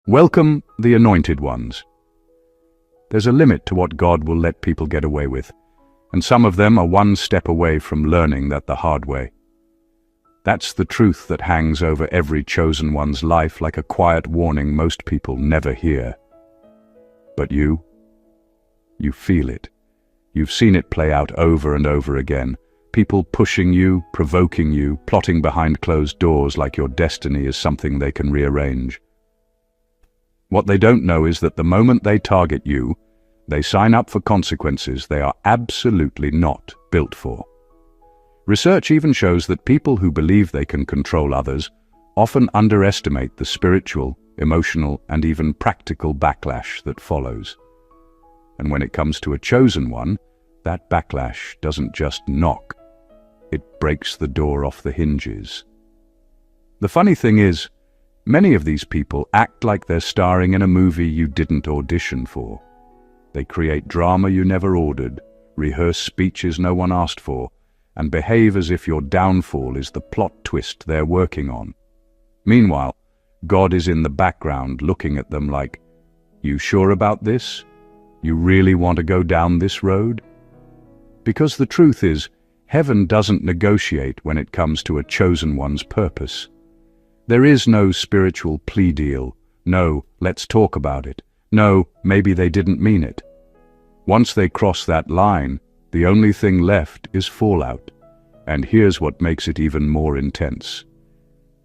Welcome, the anointed ones. There's a limit to what God will let people get away with, and some of them are one step away from learning that the hard way. That's the truth that hangs over every chosen one's life like a quiet warning most people never hear. But you feel it. You've seen it play out over and over again. People pushing you, provoking you, plotting behind closed doors like your destiny is something they can rearrange. What they don't know is that the moment they target you, they sign up for consequences they are absolutely not built for. Research even shows that people who believe they can control others often underestimate the spiritual, emotional, and even practical backlash that follows. And when it comes to a chosen one, that backlash doesn't just knock, it breaks the door off the hinges. The funny thing is, many of these people act like they're starring in a movie you didn't audition for. They create drama you never ordered, rehearse speeches no one asked for, and behave as if your downfall is the plot twist they're working on. Meanwhile, God is in the background looking at them like, "You sure about this? You really want to go down this road?" Because the truth is, heaven doesn't negotiate when it comes to a chosen one's purpose. There is no spiritual plea deal, no, let's talk about it, no, maybe they didn't mean it. Once they cross that line, the only thing left is fallout. And here's what makes it even more intense.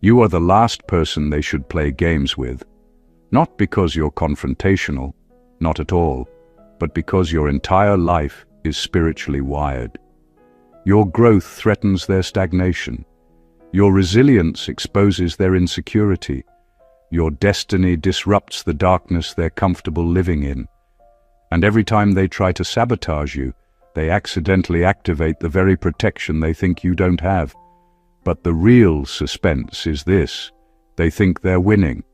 You are the last person they should play games with, not because you're confrontational, not at all, but because your entire life is spiritually wired. Your growth threatens their stagnation. Your resilience exposes their insecurity. Your destiny disrupts the darkness they're comfortable living in. And every time they try to sabotage you, they accidentally activate the very protection they think you don't have. But the real suspense is this: they think they're winning.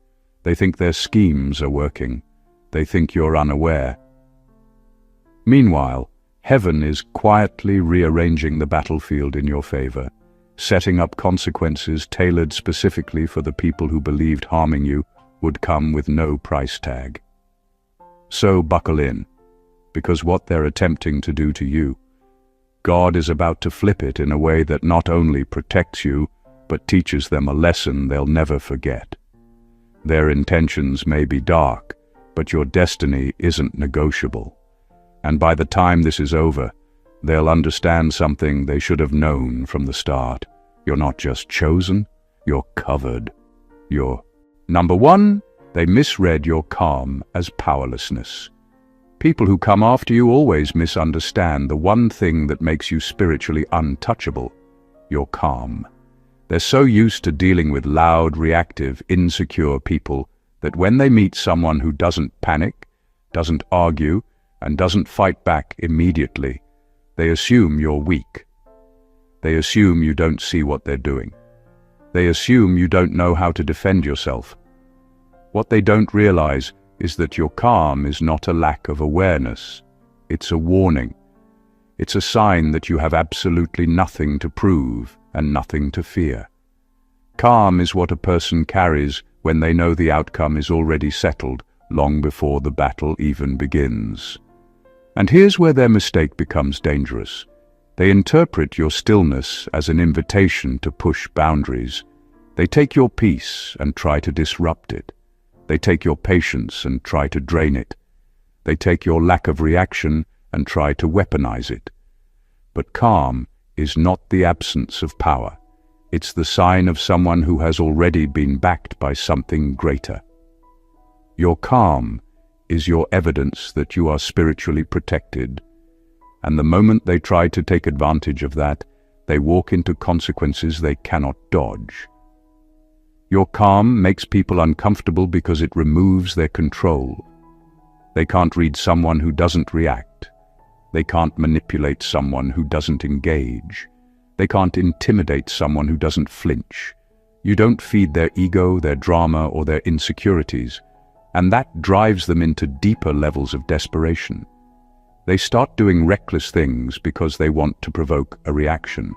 They think their schemes are working. They think you're unaware. Meanwhile, heaven is quietly rearranging the battlefield in your favor, setting up consequences tailored specifically for the people who believed harming you would come with no price tag. So buckle in, because what they're attempting to do to you, God is about to flip it in a way that not only protects you, but teaches them a lesson they'll never forget. Their intentions may be dark, but your destiny isn't negotiable. And by the time this is over, they'll understand something they should have known from the start. You're not just chosen, you're covered. Number one, they misread your calm as powerlessness. People who come after you always misunderstand the one thing that makes you spiritually untouchable: your calm. They're so used to dealing with loud, reactive, insecure people that when they meet someone who doesn't panic, doesn't argue, and doesn't fight back immediately, they assume you're weak. They assume you don't see what they're doing. They assume you don't know how to defend yourself. What they don't realize is that your calm is not a lack of awareness. It's a warning. It's a sign that you have absolutely nothing to prove and nothing to fear. Calm is what a person carries when they know the outcome is already settled long before the battle even begins. And here's where their mistake becomes dangerous. They interpret your stillness as an invitation to push boundaries. They take your peace and try to disrupt it. They take your patience and try to drain it. They take your lack of reaction and try to weaponize it. But calm is not the absence of power. It's the sign of someone who has already been backed by something greater. Your calm is your evidence that you are spiritually protected. And the moment they try to take advantage of that, they walk into consequences they cannot dodge. Your calm makes people uncomfortable because it removes their control. They can't read someone who doesn't react. They can't manipulate someone who doesn't engage. They can't intimidate someone who doesn't flinch. You don't feed their ego, their drama, or their insecurities, and that drives them into deeper levels of desperation. They start doing reckless things because they want to provoke a reaction.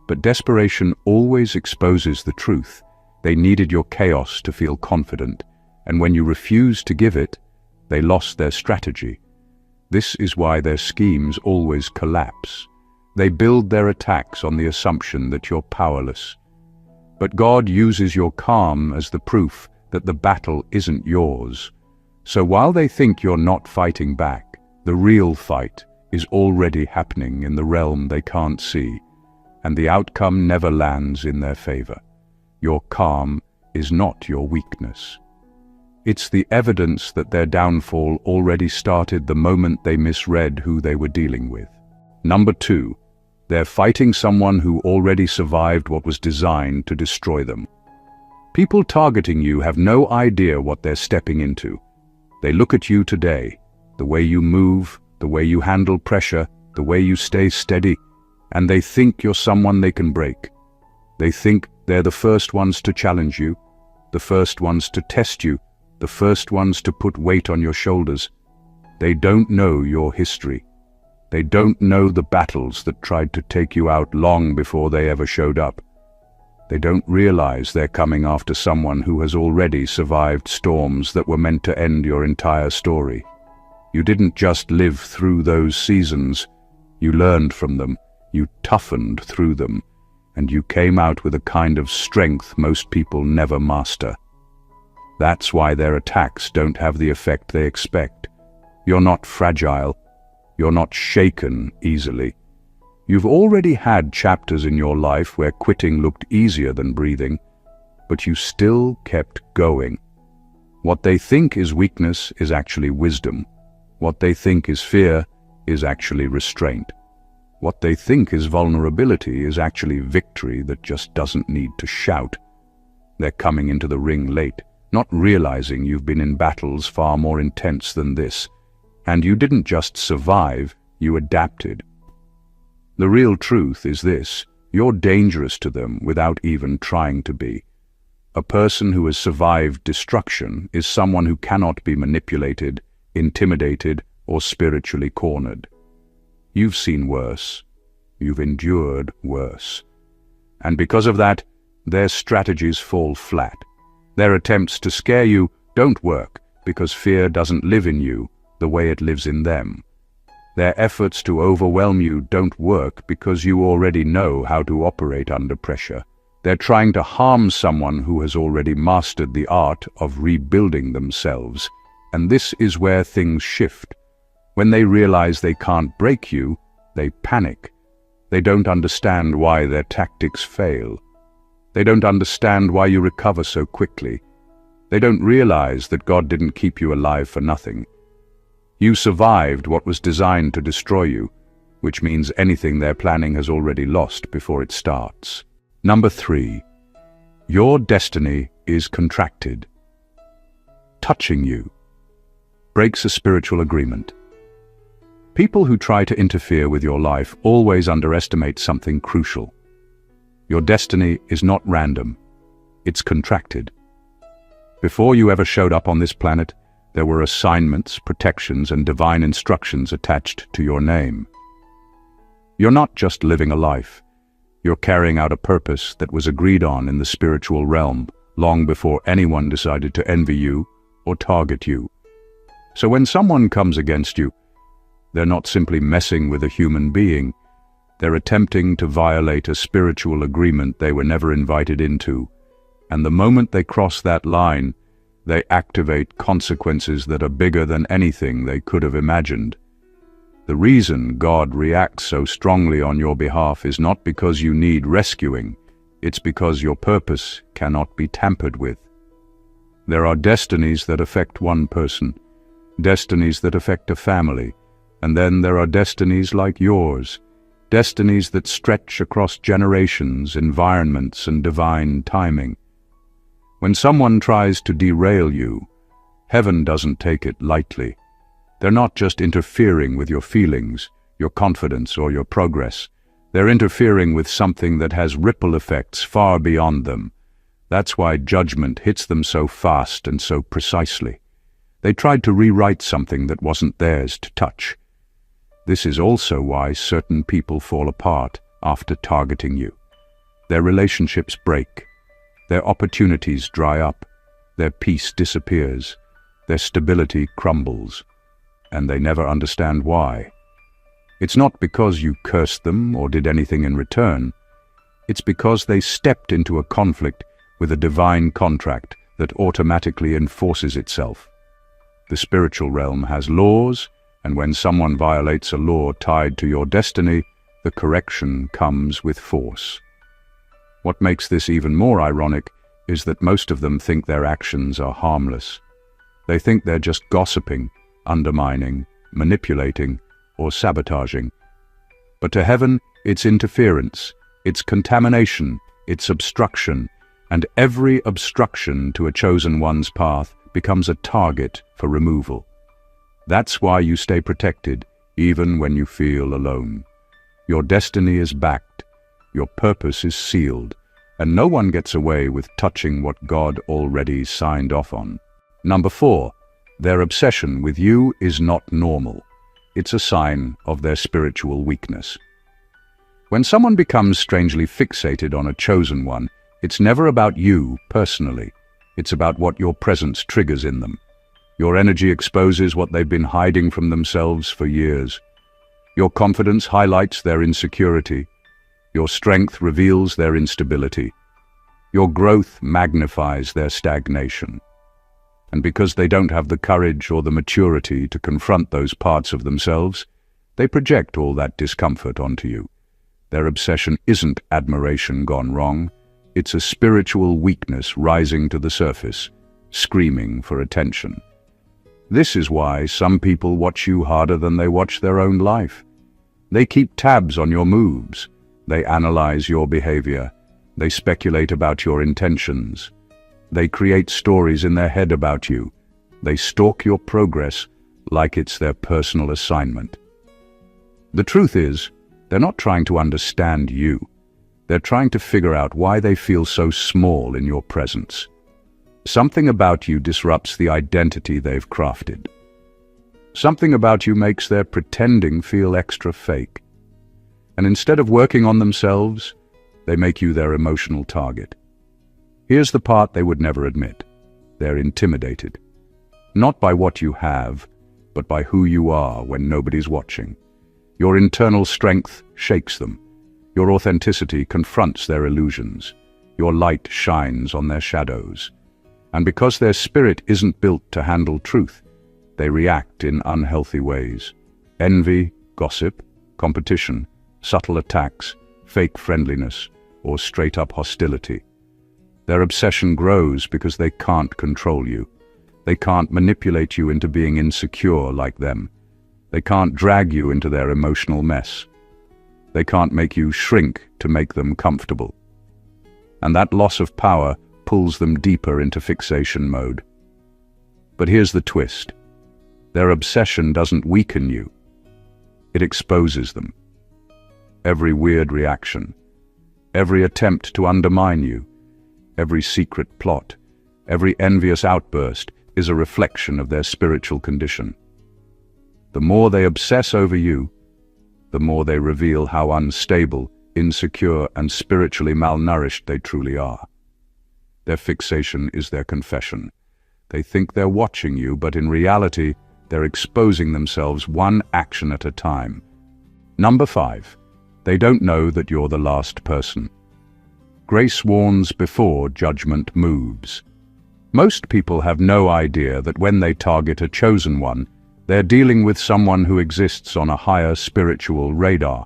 But desperation always exposes the truth. They needed your chaos to feel confident. and when you refused to give it, they lost their strategy. This is why their schemes always collapse. They build their attacks on the assumption that you're powerless. But God uses your calm as the proof that the battle isn't yours. So while they think you're not fighting back, the real fight is already happening in the realm they can't see, and the outcome never lands in their favor. Your calm is not your weakness. It's the evidence that their downfall already started the moment they misread who they were dealing with. Number 2, they're fighting someone who already survived what was designed to destroy them. People targeting you have no idea what they're stepping into. They look at you today, the way you move, the way you handle pressure, the way you stay steady, and they think you're someone they can break. They think they're the first ones to challenge you, the first ones to test you, the first ones to put weight on your shoulders. They don't know your history. They don't know the battles that tried to take you out long before they ever showed up. They don't realize they're coming after someone who has already survived storms that were meant to end your entire story. You didn't just live through those seasons. You learned from them, you toughened through them, and you came out with a kind of strength most people never master. That's why their attacks don't have the effect they expect. You're not fragile. You're not shaken easily. You've already had chapters in your life where quitting looked easier than breathing, but you still kept going. What they think is weakness is actually wisdom. What they think is fear is actually restraint. What they think is vulnerability is actually victory that just doesn't need to shout. They're coming into the ring late, not realizing you've been in battles far more intense than this. And you didn't just survive, you adapted. The real truth is this: you're dangerous to them without even trying to be. A person who has survived destruction is someone who cannot be manipulated, intimidated, or spiritually cornered. You've seen worse. You've endured worse. And because of that, their strategies fall flat. Their attempts to scare you don't work because fear doesn't live in you the way it lives in them. Their efforts to overwhelm you don't work because you already know how to operate under pressure. They're trying to harm someone who has already mastered the art of rebuilding themselves. And this is where things shift. When they realize they can't break you, they panic. They don't understand why their tactics fail. They don't understand why you recover so quickly. They don't realize that God didn't keep you alive for nothing. You survived what was designed to destroy you, which means anything they're planning has already lost before it starts. Number 3, your destiny is contracted. Touching you breaks a spiritual agreement. People who try to interfere with your life always underestimate something crucial. Your destiny is not random, it's contracted. Before you ever showed up on this planet, there were assignments, protections, and divine instructions attached to your name. You're not just living a life. You're carrying out a purpose that was agreed on in the spiritual realm long before anyone decided to envy you or target you. So when someone comes against you, they're not simply messing with a human being. They're attempting to violate a spiritual agreement they were never invited into. And the moment they cross that line, they activate consequences that are bigger than anything they could have imagined. The reason God reacts so strongly on your behalf is not because you need rescuing, it's because your purpose cannot be tampered with. There are destinies that affect one person, destinies that affect a family, and then there are destinies like yours, destinies that stretch across generations, environments, and divine timing. When someone tries to derail you, heaven doesn't take it lightly. They're not just interfering with your feelings, your confidence, or your progress. They're interfering with something that has ripple effects far beyond them. That's why judgment hits them so fast and so precisely. They tried to rewrite something that wasn't theirs to touch. This is also why certain people fall apart after targeting you. Their relationships break. Their opportunities dry up. their peace disappears, their stability crumbles, and they never understand why. It's not because you cursed them or did anything in return. It's because they stepped into a conflict with a divine contract that automatically enforces itself. The spiritual realm has laws, and when someone violates a law tied to your destiny, the correction comes with force. What makes this even more ironic is that most of them think their actions are harmless. They think they're just gossiping, undermining, manipulating, or sabotaging. But to heaven, it's interference, it's contamination, it's obstruction, and every obstruction to a chosen one's path becomes a target for removal. That's why you stay protected, even when you feel alone. Your destiny is backed, your purpose is sealed, and no one gets away with touching what God already signed off on. Number 4, their obsession with you is not normal. It's a sign of their spiritual weakness. When someone becomes strangely fixated on a chosen one, it's never about you personally. It's about what your presence triggers in them. Your energy exposes what they've been hiding from themselves for years. Your confidence highlights their insecurity. Your strength reveals their instability. Your growth magnifies their stagnation. And because they don't have the courage or the maturity to confront those parts of themselves, they project all that discomfort onto you. Their obsession isn't admiration gone wrong. It's a spiritual weakness rising to the surface, screaming for attention. This is why some people watch you harder than they watch their own life. They keep tabs on your moves. They analyze your behavior. They speculate about your intentions. They create stories in their head about you. They stalk your progress like it's their personal assignment. The truth is, they're not trying to understand you. They're trying to figure out why they feel so small in your presence. Something about you disrupts the identity they've crafted. Something about you makes their pretending feel extra fake. And instead of working on themselves, they make you their emotional target. Here's the part they would never admit. They're intimidated. Not by what you have, but by who you are when nobody's watching. Your internal strength shakes them. Your authenticity confronts their illusions. Your light shines on their shadows. And because their spirit isn't built to handle truth, they react in unhealthy ways. Envy, gossip, competition, subtle attacks, fake friendliness, or straight-up hostility. Their obsession grows because they can't control you. They can't manipulate you into being insecure like them. They can't drag you into their emotional mess. They can't make you shrink to make them comfortable. And that loss of power pulls them deeper into fixation mode. But here's the twist. Their obsession doesn't weaken you. It exposes them. Every weird reaction, every attempt to undermine you, every secret plot, every envious outburst is a reflection of their spiritual condition. The more they obsess over you, the more they reveal how unstable, insecure, and spiritually malnourished they truly are. Their fixation is their confession. They think they're watching you, but in reality, they're exposing themselves one action at a time. Number 5. They don't know that you're the last person. Grace warns before judgment moves. Most people have no idea that when they target a chosen one, they're dealing with someone who exists on a higher spiritual radar.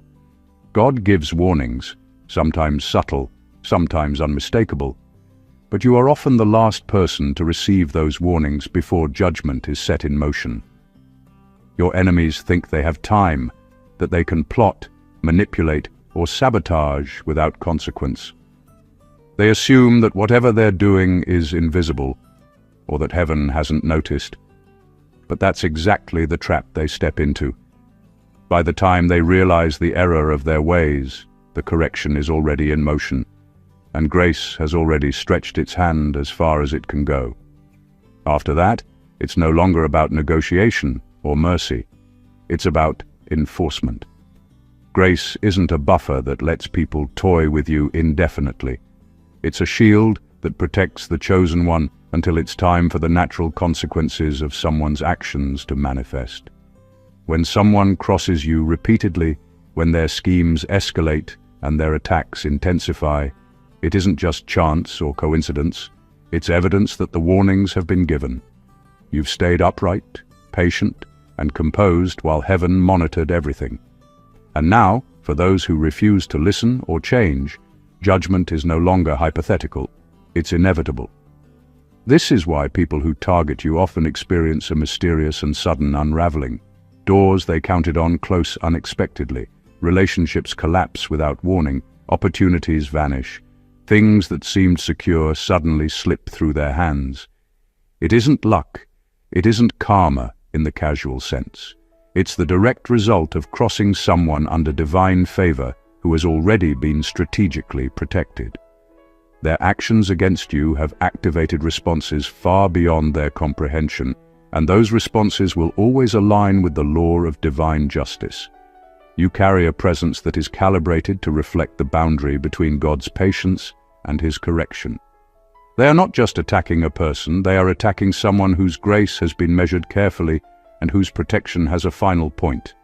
God gives warnings, sometimes subtle, sometimes unmistakable, but you are often the last person to receive those warnings before judgment is set in motion. Your enemies think they have time, that they can plot, manipulate, or sabotage without consequence. They assume that whatever they're doing is invisible, or that heaven hasn't noticed. But that's exactly the trap they step into. By the time they realize the error of their ways, the correction is already in motion, and grace has already stretched its hand as far as it can go. After that, it's no longer about negotiation or mercy. It's about enforcement. Grace isn't a buffer that lets people toy with you indefinitely. It's a shield that protects the chosen one until it's time for the natural consequences of someone's actions to manifest. When someone crosses you repeatedly, when their schemes escalate and their attacks intensify, it isn't just chance or coincidence, it's evidence that the warnings have been given. You've stayed upright, patient, and composed while heaven monitored everything. And now, for those who refuse to listen or change, judgment is no longer hypothetical, it's inevitable. This is why people who target you often experience a mysterious and sudden unraveling. Doors they counted on close unexpectedly, relationships collapse without warning, opportunities vanish, things that seemed secure suddenly slip through their hands. It isn't luck, it isn't karma in the casual sense. It's the direct result of crossing someone under divine favor who has already been strategically protected. Their actions against you have activated responses far beyond their comprehension, and those responses will always align with the law of divine justice. You carry a presence that is calibrated to reflect the boundary between God's patience and His correction. They are not just attacking a person, they are attacking someone whose grace has been measured carefully and whose protection has a final point.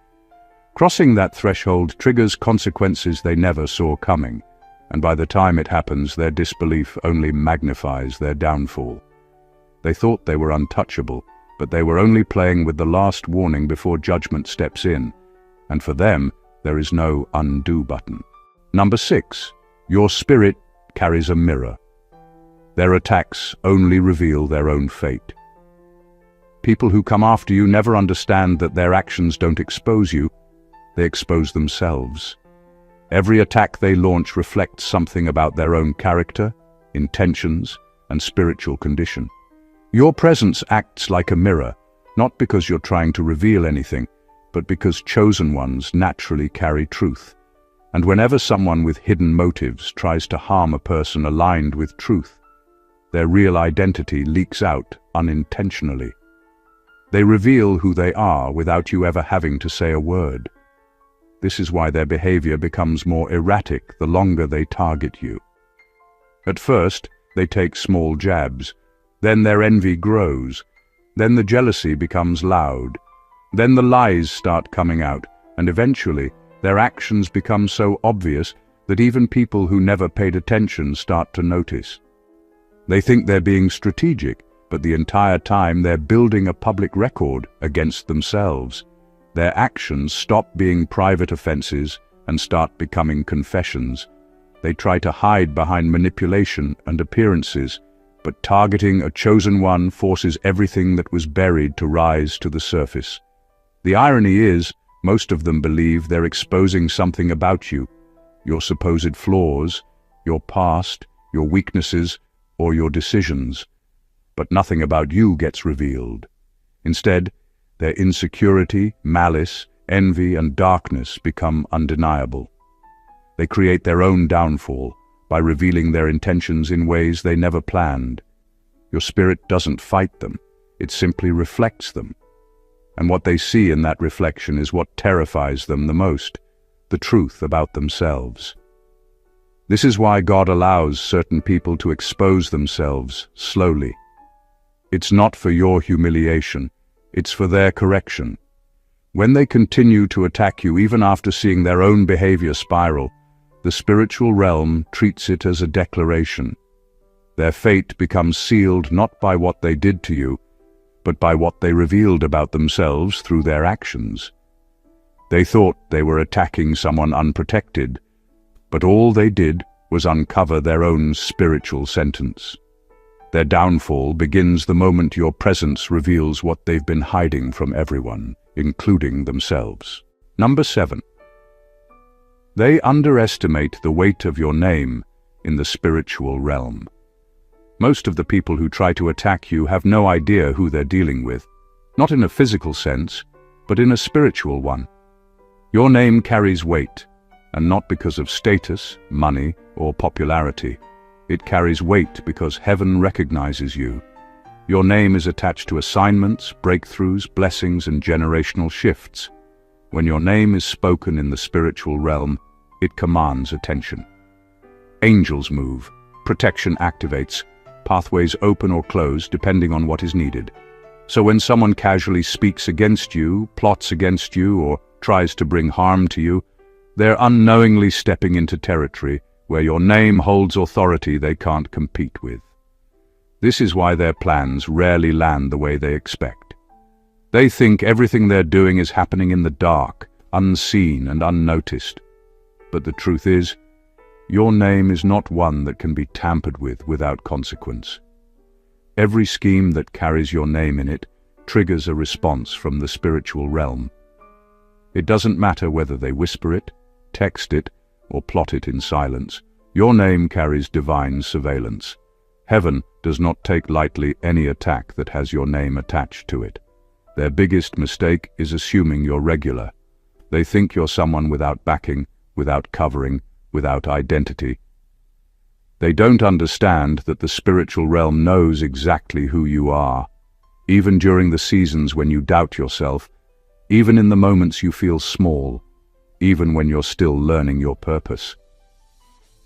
Crossing that threshold triggers consequences they never saw coming, and by the time it happens, their disbelief only magnifies their downfall. They thought they were untouchable, but they were only playing with the last warning before judgment steps in, and for them, there is no undo button. Number 6, your spirit carries a mirror. Their attacks only reveal their own fate. People who come after you never understand that their actions don't expose you, they expose themselves. Every attack they launch reflects something about their own character, intentions, and spiritual condition. Your presence acts like a mirror, not because you're trying to reveal anything, but because chosen ones naturally carry truth. And whenever someone with hidden motives tries to harm a person aligned with truth, their real identity leaks out unintentionally. They reveal who they are without you ever having to say a word. This is why their behavior becomes more erratic the longer they target you. At first, they take small jabs. Then their envy grows. Then the jealousy becomes loud. Then the lies start coming out, and eventually, their actions become so obvious that even people who never paid attention start to notice. They think they're being strategic, but the entire time they're building a public record against themselves. Their actions stop being private offenses and start becoming confessions. They try to hide behind manipulation and appearances, but targeting a chosen one forces everything that was buried to rise to the surface. The irony is, most of them believe they're exposing something about you, your supposed flaws, your past, your weaknesses, or your decisions. But nothing about you gets revealed. Instead, their insecurity, malice, envy, and darkness become undeniable. They create their own downfall by revealing their intentions in ways they never planned. Your spirit doesn't fight them, it simply reflects them. And what they see in that reflection is what terrifies them the most, the truth about themselves. This is why God allows certain people to expose themselves slowly. It's not for your humiliation, it's for their correction. When they continue to attack you even after seeing their own behavior spiral, the spiritual realm treats it as a declaration. Their fate becomes sealed not by what they did to you, but by what they revealed about themselves through their actions. They thought they were attacking someone unprotected, but all they did was uncover their own spiritual sentence. Their downfall begins the moment your presence reveals what they've been hiding from everyone, including themselves. Number 7. They underestimate the weight of your name in the spiritual realm. Most of the people who try to attack you have no idea who they're dealing with, not in a physical sense, but in a spiritual one. Your name carries weight, and not because of status, money, or popularity. It carries weight because heaven recognizes you. Your name is attached to assignments, breakthroughs, blessings, and generational shifts. When your name is spoken in the spiritual realm, it commands attention. Angels move, protection activates, pathways open or close depending on what is needed. So when someone casually speaks against you, plots against you, or tries to bring harm to you, they're unknowingly stepping into territory where your name holds authority they can't compete with. This is why their plans rarely land the way they expect. They think everything they're doing is happening in the dark, unseen and unnoticed. But the truth is, your name is not one that can be tampered with without consequence. Every scheme that carries your name in it triggers a response from the spiritual realm. It doesn't matter whether they whisper it, text it, or plot it in silence. Your name carries divine surveillance. Heaven does not take lightly any attack that has your name attached to it. Their biggest mistake is assuming you're regular. They think you're someone without backing, without covering, without identity. They don't understand that the spiritual realm knows exactly who you are, even during the seasons when you doubt yourself, even in the moments you feel small, even when you're still learning your purpose.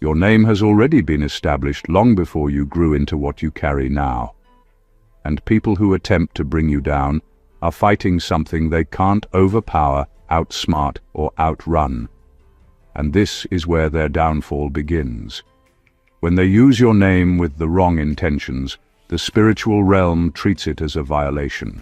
Your name has already been established long before you grew into what you carry now. And people who attempt to bring you down are fighting something they can't overpower, outsmart, or outrun. And this is where their downfall begins. When they use your name with the wrong intentions, the spiritual realm treats it as a violation.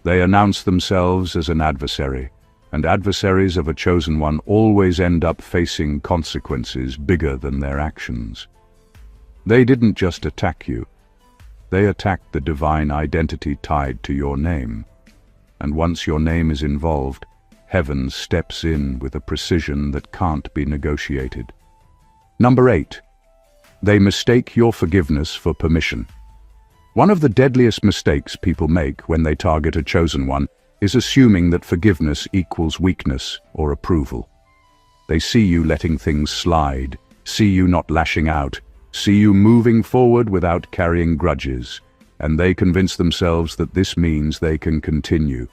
They announce themselves as an adversary, and adversaries of a chosen one always end up facing consequences bigger than their actions. They didn't just attack you. They attacked the divine identity tied to your name. And once your name is involved, heaven steps in with a precision that can't be negotiated. Number 8. They mistake your forgiveness for permission. One of the deadliest mistakes people make when they target a chosen one is assuming that forgiveness equals weakness or approval. They see you letting things slide, see you not lashing out, see you moving forward without carrying grudges, and they convince themselves that this means they can continue.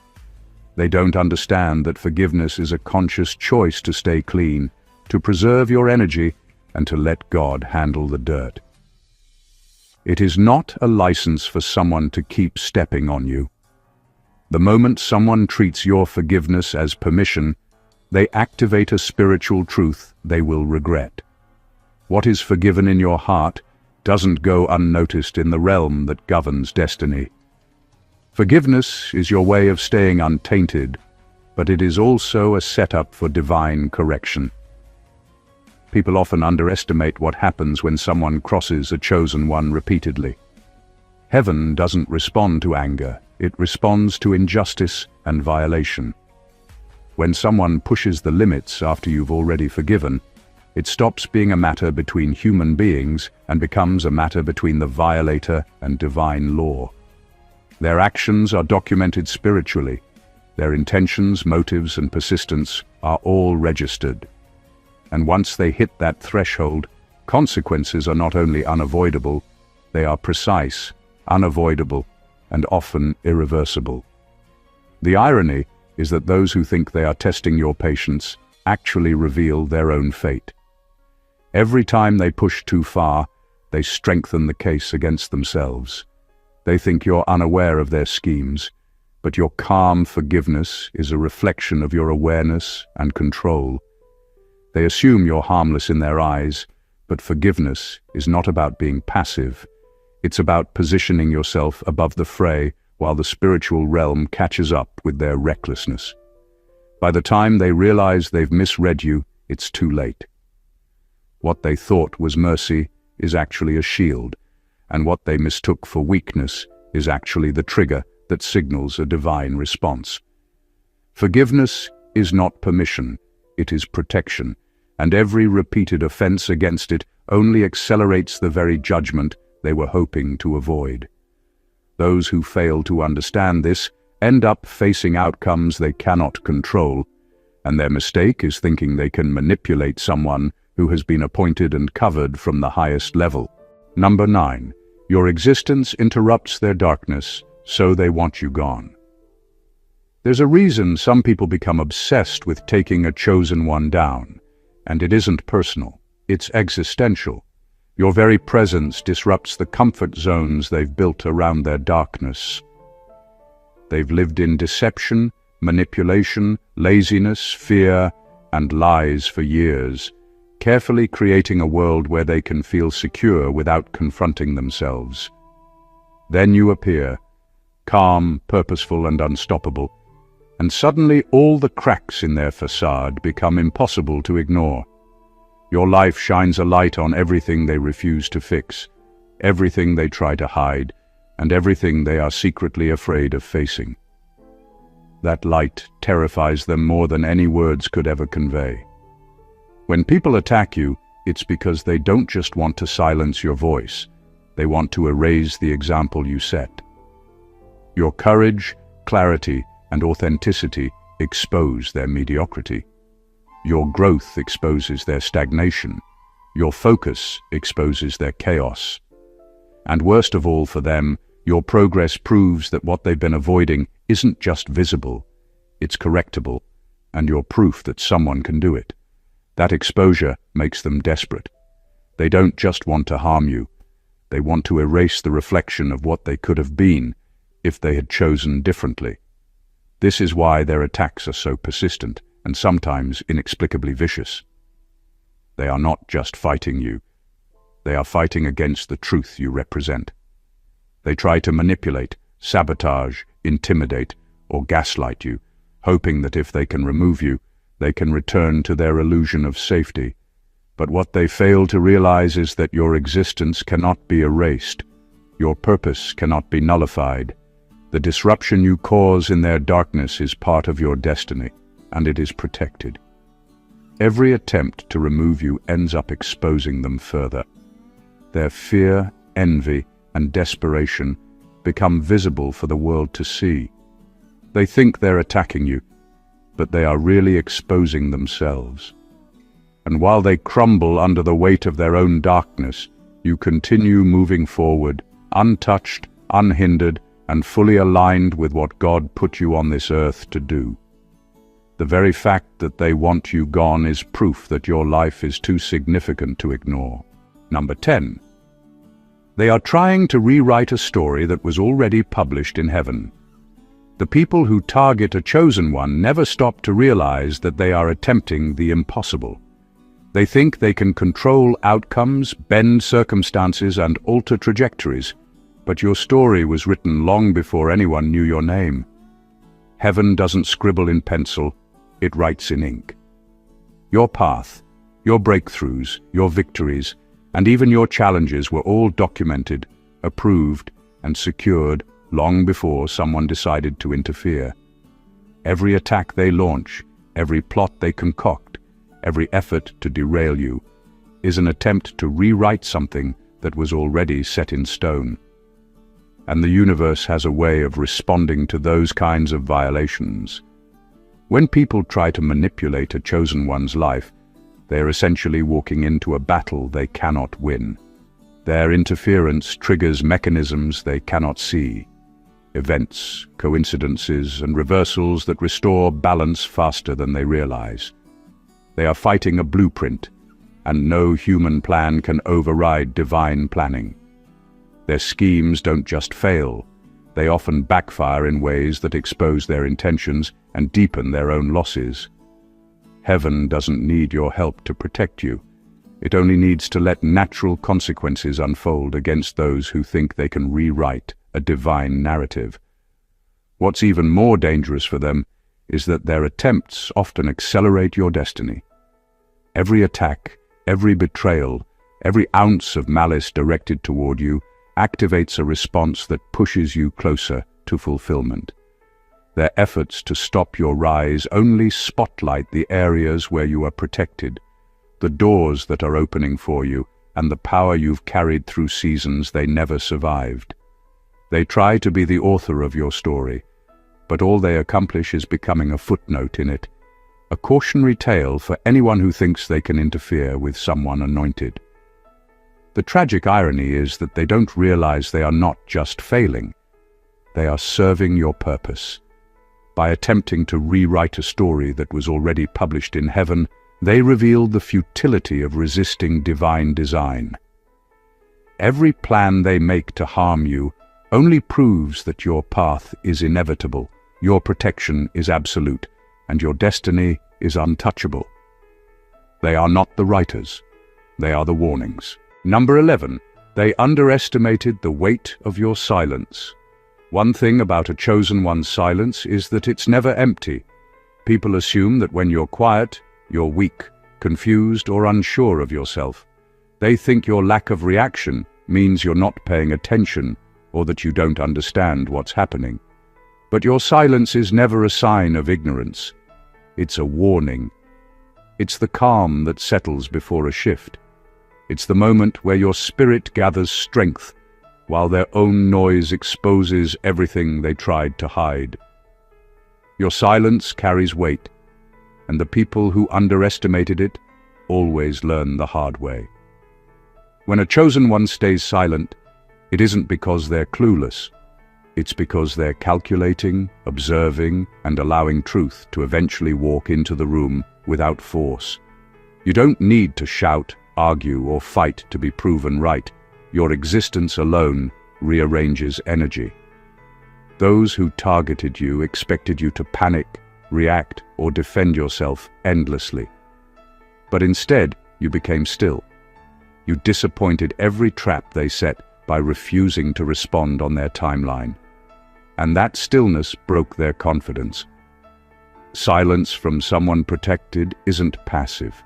They don't understand that forgiveness is a conscious choice to stay clean, to preserve your energy, and to let God handle the dirt. It is not a license for someone to keep stepping on you. The moment someone treats your forgiveness as permission, they activate a spiritual truth they will regret. What is forgiven in your heart doesn't go unnoticed in the realm that governs destiny. Forgiveness is your way of staying untainted, but it is also a setup for divine correction. People often underestimate what happens when someone crosses a chosen one repeatedly. Heaven doesn't respond to anger, it responds to injustice and violation. When someone pushes the limits after you've already forgiven, it stops being a matter between human beings and becomes a matter between the violator and divine law. Their actions are documented spiritually. Their intentions, motives, and persistence are all registered. And once they hit that threshold, consequences are not only unavoidable, they are precise, unavoidable, and often irreversible. The irony is that those who think they are testing your patience actually reveal their own fate. Every time they push too far, they strengthen the case against themselves. They think you're unaware of their schemes, but your calm forgiveness is a reflection of your awareness and control. They assume you're harmless in their eyes, but forgiveness is not about being passive. It's about positioning yourself above the fray while the spiritual realm catches up with their recklessness. By the time they realize they've misread you, it's too late. What they thought was mercy is actually a shield, and what they mistook for weakness is actually the trigger that signals a divine response. Forgiveness is not permission, it is protection, and every repeated offense against it only accelerates the very judgment they were hoping to avoid. Those who fail to understand this end up facing outcomes they cannot control, and their mistake is thinking they can manipulate someone who has been appointed and covered from the highest level. Number 9. Your existence interrupts their darkness, so they want you gone. There's a reason some people become obsessed with taking a chosen one down, and it isn't personal, it's existential. Your very presence disrupts the comfort zones they've built around their darkness. They've lived in deception, manipulation, laziness, fear, and lies for years, carefully creating a world where they can feel secure without confronting themselves. Then you appear, calm, purposeful, and unstoppable, and suddenly all the cracks in their facade become impossible to ignore. Your life shines a light on everything they refuse to fix, everything they try to hide, and everything they are secretly afraid of facing. That light terrifies them more than any words could ever convey. When people attack you, it's because they don't just want to silence your voice, they want to erase the example you set. Your courage, clarity, and authenticity expose their mediocrity. Your growth exposes their stagnation. Your focus exposes their chaos. And worst of all for them, your progress proves that what they've been avoiding isn't just visible, it's correctable, and you're proof that someone can do it. That exposure makes them desperate. They don't just want to harm you, they want to erase the reflection of what they could have been if they had chosen differently. This is why their attacks are so persistent and sometimes inexplicably vicious. They are not just fighting you, they are fighting against the truth you represent. They try to manipulate, sabotage, intimidate, or gaslight you, hoping that if they can remove you, they can return to their illusion of safety. But what they fail to realize is that your existence cannot be erased, your purpose cannot be nullified. The disruption you cause in their darkness is part of your destiny, and it is protected. Every attempt to remove you ends up exposing them further. Their fear, envy, and desperation become visible for the world to see. They think they're attacking you, but they are really exposing themselves. And while they crumble under the weight of their own darkness, you continue moving forward, untouched, unhindered, and fully aligned with what God put you on this earth to do. The very fact that they want you gone is proof that your life is too significant to ignore. Number 10. They are trying to rewrite a story that was already published in heaven. The people who target a chosen one never stop to realize that they are attempting the impossible. They think they can control outcomes, bend circumstances, and alter trajectories, but your story was written long before anyone knew your name. Heaven doesn't scribble in pencil, it writes in ink. Your path, your breakthroughs, your victories, and even your challenges were all documented, approved, and secured long before someone decided to interfere. Every attack they launch, every plot they concoct, every effort to derail you, is an attempt to rewrite something that was already set in stone. And the universe has a way of responding to those kinds of violations. When people try to manipulate a chosen one's life, they are essentially walking into a battle they cannot win. Their interference triggers mechanisms they cannot see. Events, coincidences, and reversals that restore balance faster than they realize. They are fighting a blueprint, and no human plan can override divine planning. Their schemes don't just fail, they often backfire in ways that expose their intentions and deepen their own losses. Heaven doesn't need your help to protect you. It only needs to let natural consequences unfold against those who think they can rewrite a divine narrative. What's even more dangerous for them is that their attempts often accelerate your destiny. Every attack, every betrayal, every ounce of malice directed toward you activates a response that pushes you closer to fulfillment. Their efforts to stop your rise only spotlight the areas where you are protected, the doors that are opening for you, and the power you've carried through seasons they never survived. They try to be the author of your story, but all they accomplish is becoming a footnote in it, a cautionary tale for anyone who thinks they can interfere with someone anointed. The tragic irony is that they don't realize they are not just failing, they are serving your purpose. By attempting to rewrite a story that was already published in heaven, they revealed the futility of resisting divine design. Every plan they make to harm you only proves that your path is inevitable, your protection is absolute, and your destiny is untouchable. They are not the writers. They are the warnings. Number 11. They underestimated the weight of your silence. One thing about a chosen one's silence is that it's never empty. People assume that when you're quiet, you're weak, confused, or unsure of yourself. They think your lack of reaction means you're not paying attention or that you don't understand what's happening. But your silence is never a sign of ignorance. It's a warning. It's the calm that settles before a shift. It's the moment where your spirit gathers strength while their own noise exposes everything they tried to hide. Your silence carries weight, and the people who underestimated it always learn the hard way. When a chosen one stays silent, it isn't because they're clueless. It's because they're calculating, observing, and allowing truth to eventually walk into the room without force. You don't need to shout, argue, or fight to be proven right. Your existence alone rearranges energy. Those who targeted you expected you to panic, react, or defend yourself endlessly. But instead, you became still. You disappointed every trap they set by refusing to respond on their timeline. And that stillness broke their confidence. Silence from someone protected isn't passive.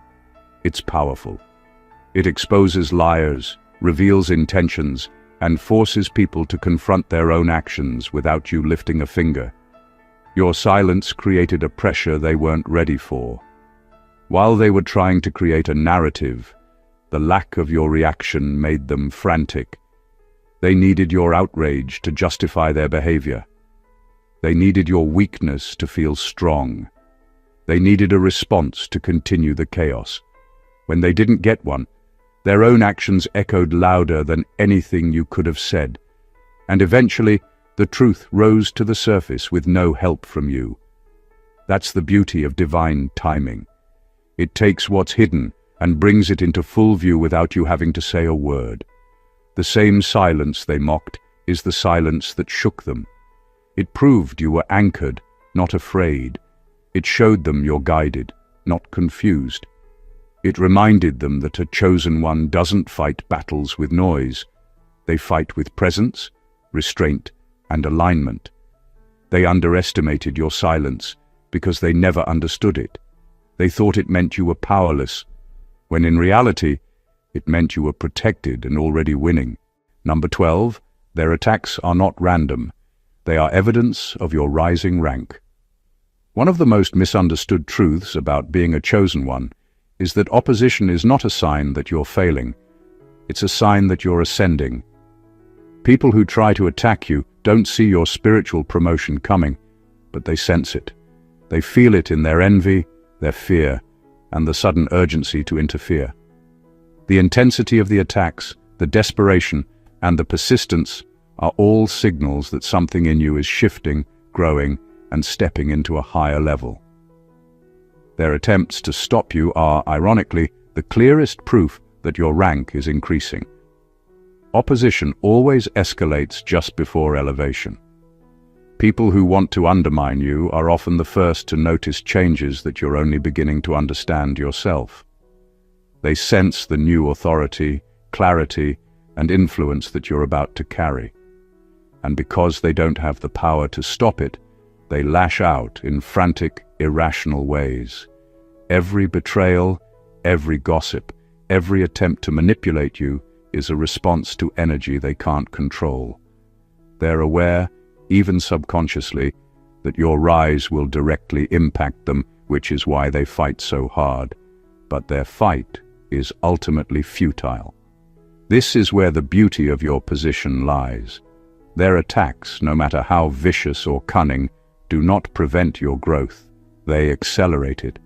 It's powerful. It exposes liars, reveals intentions, and forces people to confront their own actions without you lifting a finger. Your silence created a pressure they weren't ready for. While they were trying to create a narrative, the lack of your reaction made them frantic. They needed your outrage to justify their behavior. They needed your weakness to feel strong. They needed a response to continue the chaos. When they didn't get one, their own actions echoed louder than anything you could have said. And eventually, the truth rose to the surface with no help from you. That's the beauty of divine timing. It takes what's hidden and brings it into full view without you having to say a word. The same silence they mocked is the silence that shook them. It proved you were anchored, not afraid. It showed them you're guided, not confused. It reminded them that a chosen one doesn't fight battles with noise. They fight with presence, restraint, and alignment. They underestimated your silence because they never understood it. They thought it meant you were powerless, when in reality, it meant you were protected and already winning. Number 12, their attacks are not random. They are evidence of your rising rank. One of the most misunderstood truths about being a chosen one is that opposition is not a sign that you're failing. It's a sign that you're ascending. People who try to attack you don't see your spiritual promotion coming, but they sense it. They feel it in their envy, their fear, and the sudden urgency to interfere. The intensity of the attacks, the desperation, and the persistence are all signals that something in you is shifting, growing, and stepping into a higher level. Their attempts to stop you are, ironically, the clearest proof that your rank is increasing. Opposition always escalates just before elevation. People who want to undermine you are often the first to notice changes that you're only beginning to understand yourself. They sense the new authority, clarity, and influence that you're about to carry. And because they don't have the power to stop it, they lash out in frantic, irrational ways. Every betrayal, every gossip, every attempt to manipulate you is a response to energy they can't control. They're aware, even subconsciously, that your rise will directly impact them, which is why they fight so hard. But their fight is ultimately futile. This is where the beauty of your position lies. Their attacks, no matter how vicious or cunning, do not prevent your growth. They accelerate it.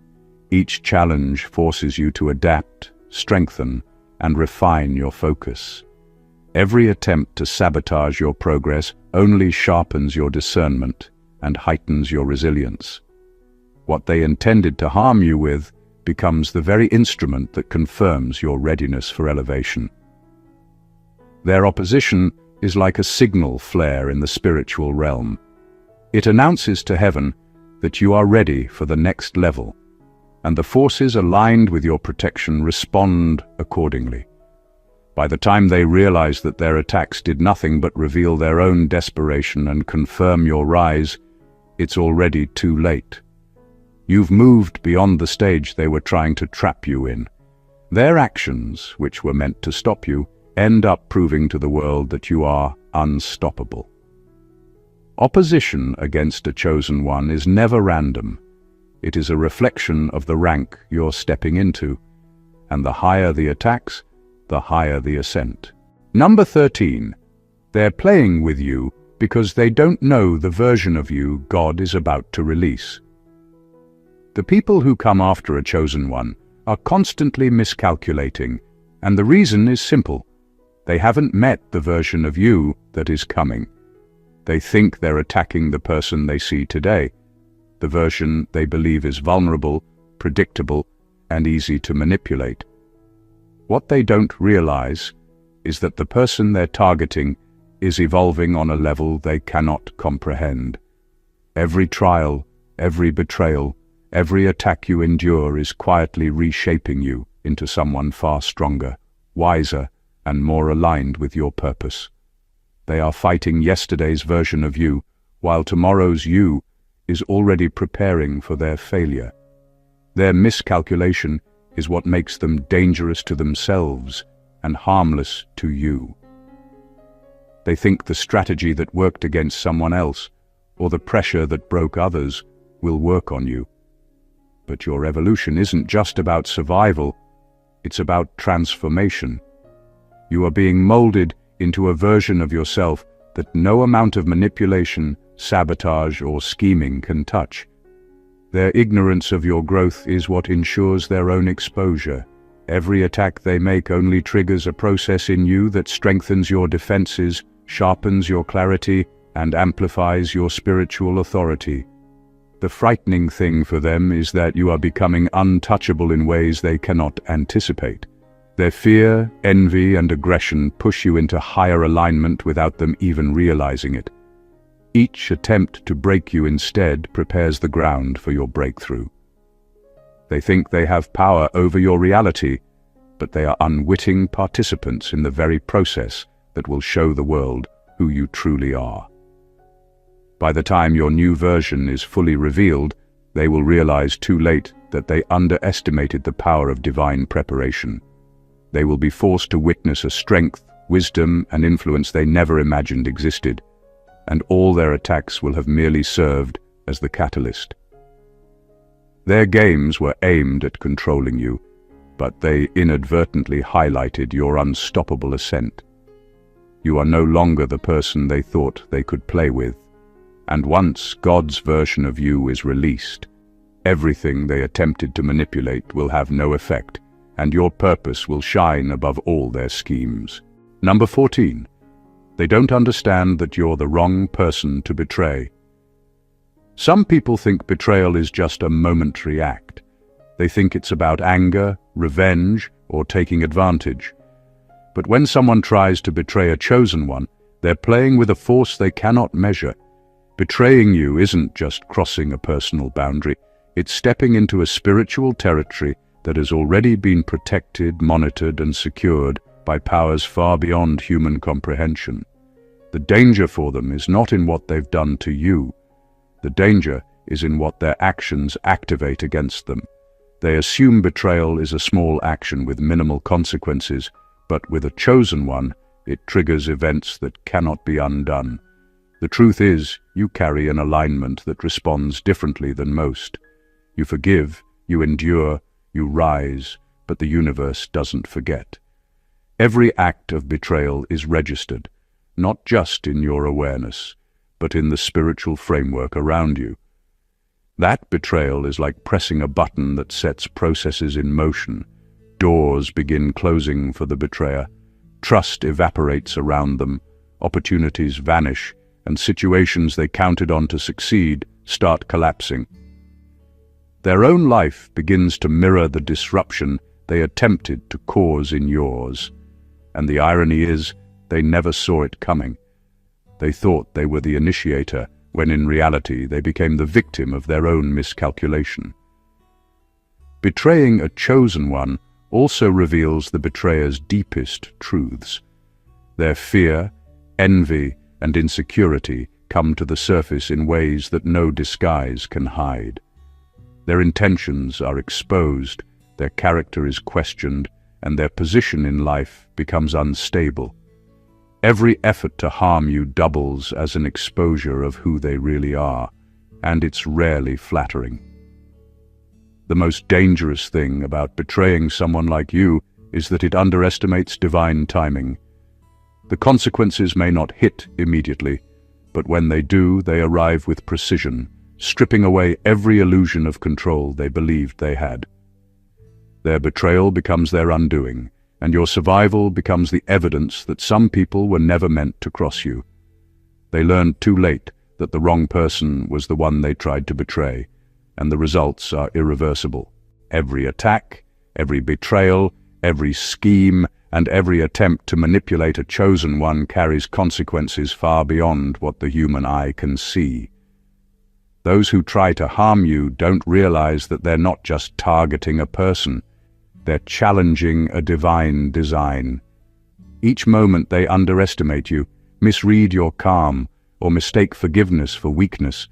Each challenge forces you to adapt, strengthen, and refine your focus. Every attempt to sabotage your progress only sharpens your discernment and heightens your resilience. What they intended to harm you with becomes the very instrument that confirms your readiness for elevation. Their opposition is like a signal flare in the spiritual realm. It announces to heaven that you are ready for the next level, and the forces aligned with your protection respond accordingly. By the time they realize that their attacks did nothing but reveal their own desperation and confirm your rise, it's already too late. You've moved beyond the stage they were trying to trap you in. Their actions, which were meant to stop you, end up proving to the world that you are unstoppable. Opposition against a chosen one is never random. It is a reflection of the rank you're stepping into, and the higher the attacks, the higher the ascent. Number 13. They're playing with you because they don't know the version of you God is about to release. The people who come after a chosen one are constantly miscalculating, and the reason is simple. They haven't met the version of you that is coming. They think they're attacking the person they see today, the version they believe is vulnerable, predictable, and easy to manipulate. What they don't realize is that the person they're targeting is evolving on a level they cannot comprehend. Every trial, every betrayal, every attack you endure is quietly reshaping you into someone far stronger, wiser, and more aligned with your purpose. They are fighting yesterday's version of you, while tomorrow's you is already preparing for their failure. Their miscalculation is what makes them dangerous to themselves and harmless to you. They think the strategy that worked against someone else, or the pressure that broke others, will work on you. But your evolution isn't just about survival, it's about transformation. You are being molded into a version of yourself that no amount of manipulation, sabotage, or scheming can touch. Their ignorance of your growth is what ensures their own exposure. Every attack they make only triggers a process in you that strengthens your defenses, sharpens your clarity, and amplifies your spiritual authority. The frightening thing for them is that you are becoming untouchable in ways they cannot anticipate. Their fear, envy, and aggression push you into higher alignment without them even realizing it. Each attempt to break you instead prepares the ground for your breakthrough. They think they have power over your reality, but they are unwitting participants in the very process that will show the world who you truly are. By the time your new version is fully revealed, they will realize too late that they underestimated the power of divine preparation. They will be forced to witness a strength, wisdom, and influence they never imagined existed, and all their attacks will have merely served as the catalyst. Their games were aimed at controlling you, but they inadvertently highlighted your unstoppable ascent. You are no longer the person they thought they could play with, and once God's version of you is released, everything they attempted to manipulate will have no effect, and your purpose will shine above all their schemes. Number 14. They don't understand that you're the wrong person to betray. Some people think betrayal is just a momentary act. They think it's about anger, revenge, or taking advantage. But when someone tries to betray a chosen one, they're playing with a force they cannot measure. Betraying you isn't just crossing a personal boundary, it's stepping into a spiritual territory that has already been protected, monitored, and secured by powers far beyond human comprehension. The danger for them is not in what they've done to you. The danger is in what their actions activate against them. They assume betrayal is a small action with minimal consequences, but with a chosen one, it triggers events that cannot be undone. The truth is, you carry an alignment that responds differently than most. You forgive, you endure, you rise, but the universe doesn't forget. Every act of betrayal is registered, not just in your awareness, but in the spiritual framework around you. That betrayal is like pressing a button that sets processes in motion. Doors begin closing for the betrayer. Trust evaporates around them. Opportunities vanish, and situations they counted on to succeed start collapsing. Their own life begins to mirror the disruption they attempted to cause in yours. And the irony is, they never saw it coming. They thought they were the initiator, when in reality they became the victim of their own miscalculation. Betraying a chosen one also reveals the betrayer's deepest truths. Their fear, envy, and insecurity come to the surface in ways that no disguise can hide. Their intentions are exposed, their character is questioned, and their position in life becomes unstable. Every effort to harm you doubles as an exposure of who they really are, and it's rarely flattering. The most dangerous thing about betraying someone like you is that it underestimates divine timing. The consequences may not hit immediately, but when they do, they arrive with precision, stripping away every illusion of control they believed they had. Their betrayal becomes their undoing, and your survival becomes the evidence that some people were never meant to cross you. They learned too late that the wrong person was the one they tried to betray, and the results are irreversible. Every attack, every betrayal, every scheme, and every attempt to manipulate a chosen one carries consequences far beyond what the human eye can see. Those who try to harm you don't realize that they're not just targeting a person, they're challenging a divine design. Each moment they underestimate you, misread your calm, or mistake forgiveness for weakness,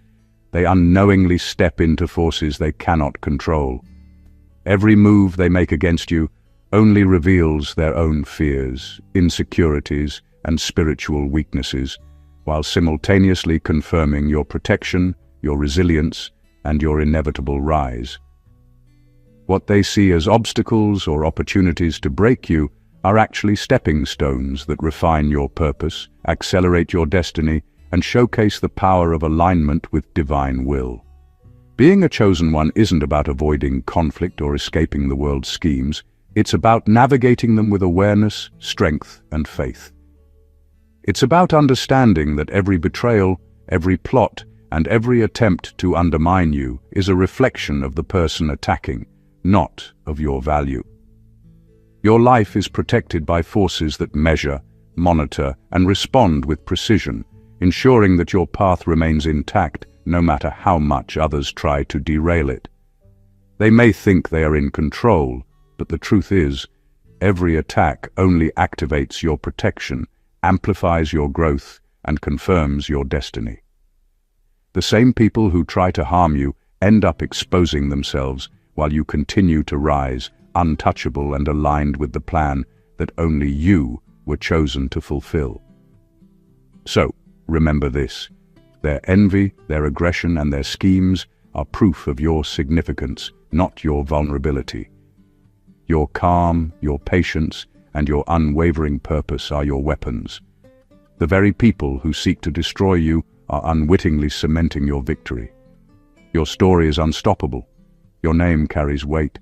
they unknowingly step into forces they cannot control. Every move they make against you only reveals their own fears, insecurities, and spiritual weaknesses, while simultaneously confirming your protection, your resilience, and your inevitable rise. What they see as obstacles or opportunities to break you are actually stepping stones that refine your purpose, accelerate your destiny, and showcase the power of alignment with divine will. Being a chosen one isn't about avoiding conflict or escaping the world's schemes. It's about navigating them with awareness, strength, and faith. It's about understanding that every betrayal, every plot, and every attempt to undermine you is a reflection of the person attacking, not of your value. Your life is protected by forces that measure, monitor, and respond with precision, ensuring that your path remains intact no matter how much others try to derail it. They may think they are in control, but the truth is, every attack only activates your protection, amplifies your growth, and confirms your destiny. The same people who try to harm you end up exposing themselves while you continue to rise, untouchable and aligned with the plan that only you were chosen to fulfill. So, remember this: their envy, their aggression, and their schemes are proof of your significance, not your vulnerability. Your calm, your patience, and your unwavering purpose are your weapons. The very people who seek to destroy you are unwittingly cementing your victory. Your story is unstoppable, your name carries weight,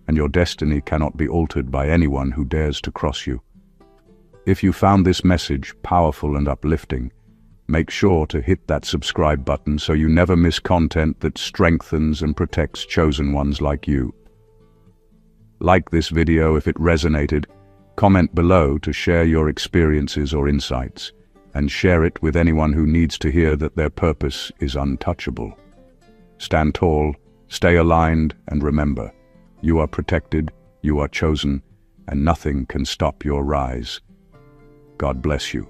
and your destiny cannot be altered by anyone who dares to cross you. If you found this message powerful and uplifting, make sure to hit that subscribe button so you never miss content that strengthens and protects chosen ones like you. Like this video if it resonated, comment below to share your experiences or insights, and share it with anyone who needs to hear that their purpose is untouchable. Stand tall, stay aligned, and remember, you are protected, you are chosen, and nothing can stop your rise. God bless you.